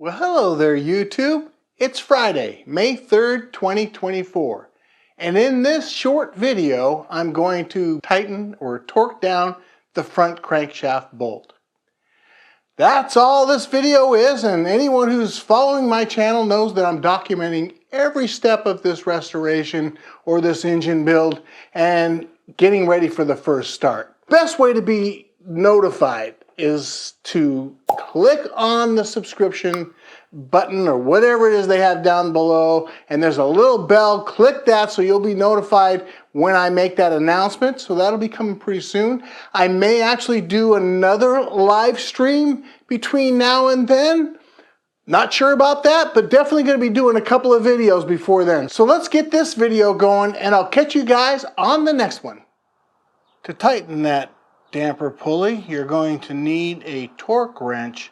Well, hello there, YouTube. It's Friday, May 3rd, 2024. And in this short video, I'm going to tighten or torque down the front crankshaft bolt. That's all this video is, and anyone who's following my channel knows that I'm documenting every step of this restoration or this engine build and getting ready for the first start. Best way to be notified is to click on the subscription button or whatever it is they have down below, and there's a little bell. Click that so you'll be notified when I make that announcement. So that'll be coming pretty soon. I may actually do another live stream between now and then. Not sure about that, but definitely going to be doing a couple of videos before then. So let's get this video going, and I'll catch you guys on the next one. To tighten that damper pulley, you're going to need a torque wrench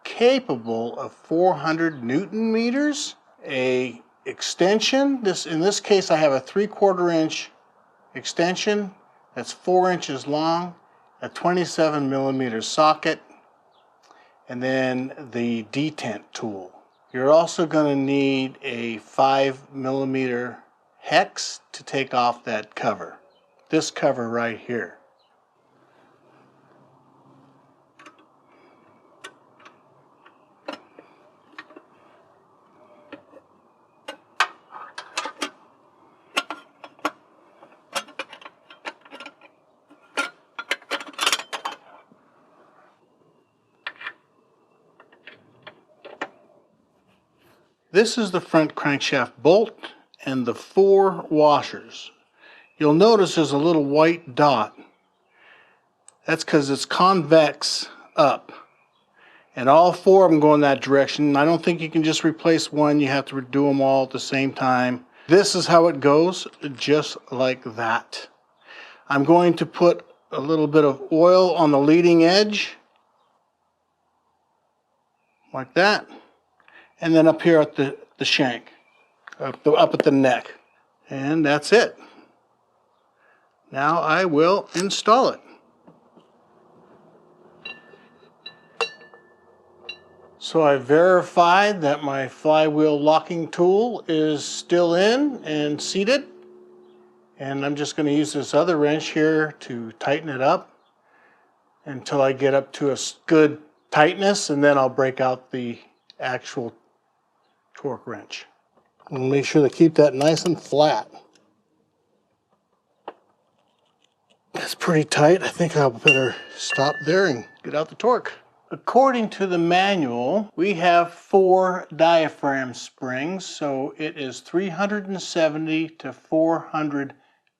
capable of 400 Newton meters, a extension. In this case, I have a 3/4 inch extension that's 4 inches long, a 27 millimeter socket, and then the detent tool. You're also going to need a 5 millimeter hex to take off that cover. This cover right here. This is the front crankshaft bolt and the 4 washers. You'll notice there's a little white dot. That's because it's convex up. And all 4 of them go in that direction. I don't think you can just replace one. You have to do them all at the same time. This is how it goes, just like that. I'm going to put a little bit of oil on the leading edge, like that. And then up here at the shank, up at the neck. And that's it. Now I will install it. So I verified that my flywheel locking tool is still in and seated. And I'm just going to use this other wrench here to tighten it up until I get up to a good tightness, and then I'll break out the actual torque wrench. And make sure to keep that nice and flat. That's pretty tight. I think I'll better stop there and get out the torque. According to the manual, we have 4 diaphragm springs, so it is 370 to 400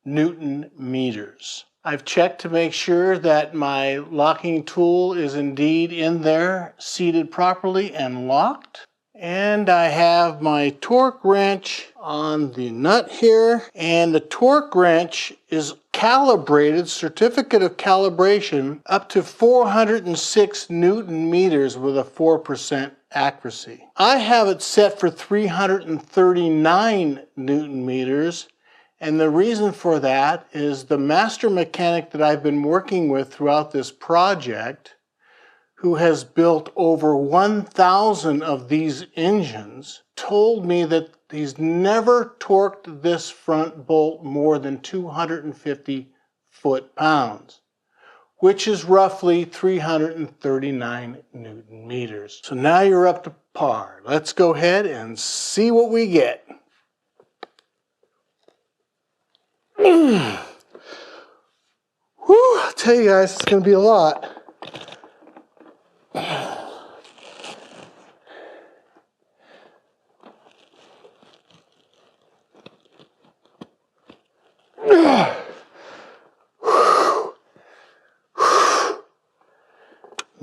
Newton meters. I've checked to make sure that my locking tool is indeed in there, seated properly and locked. And I have my torque wrench on the nut here, and the torque wrench is calibrated, certificate of calibration, up to 406 Newton meters with a 4% accuracy. I have it set for 339 Newton meters, and the reason for that is the master mechanic that I've been working with throughout this project, who has built over 1,000 of these engines, told me that he's never torqued this front bolt more than 250 foot-pounds, which is roughly 339 Newton meters. So now you're up to par. Let's go ahead and see what we get. Whew, I'll tell you guys, it's going to be a lot.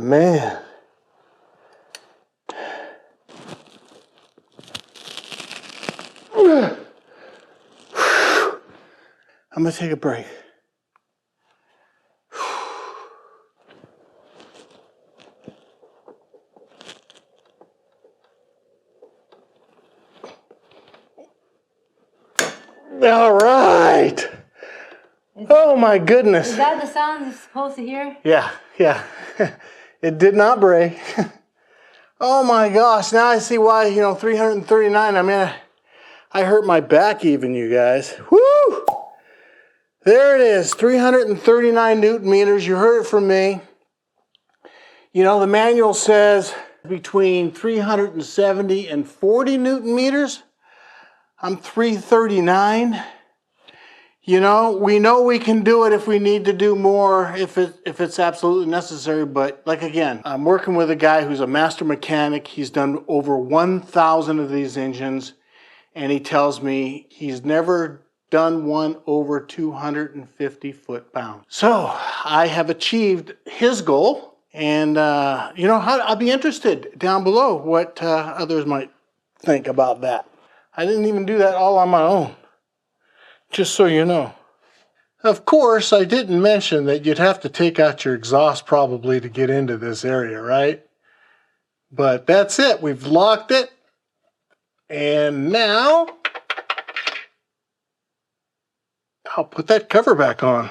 Man. I'm going to take a break. All right. Oh my goodness. Is that the sound you're supposed to hear? Yeah. It did not break. Oh my gosh, now I see why, 339. I mean, I hurt my back even, you guys. Woo! There it is, 339 Newton meters. You heard it from me. The manual says between 370 and 40 Newton meters. I'm 339. We know we can do it if we need to do more, if it's absolutely necessary. But like again, I'm working with a guy who's a master mechanic. He's done over 1,000 of these engines, and he tells me he's never done one over 250 foot-pounds. So I have achieved his goal, and I'll be interested down below what others might think about that. I didn't even do that all on my own. Just so you know. Of course, I didn't mention that you'd have to take out your exhaust probably to get into this area, right? But that's it. We've locked it. And now I'll put that cover back on.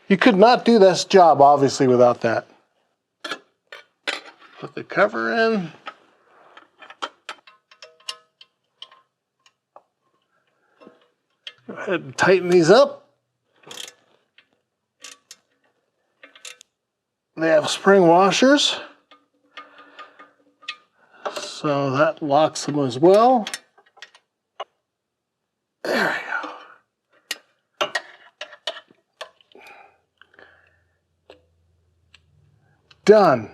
You could not do this job, obviously, without that. Put the cover in. Go ahead and tighten these up. They have spring washers, so that locks them as well. There we go. Done.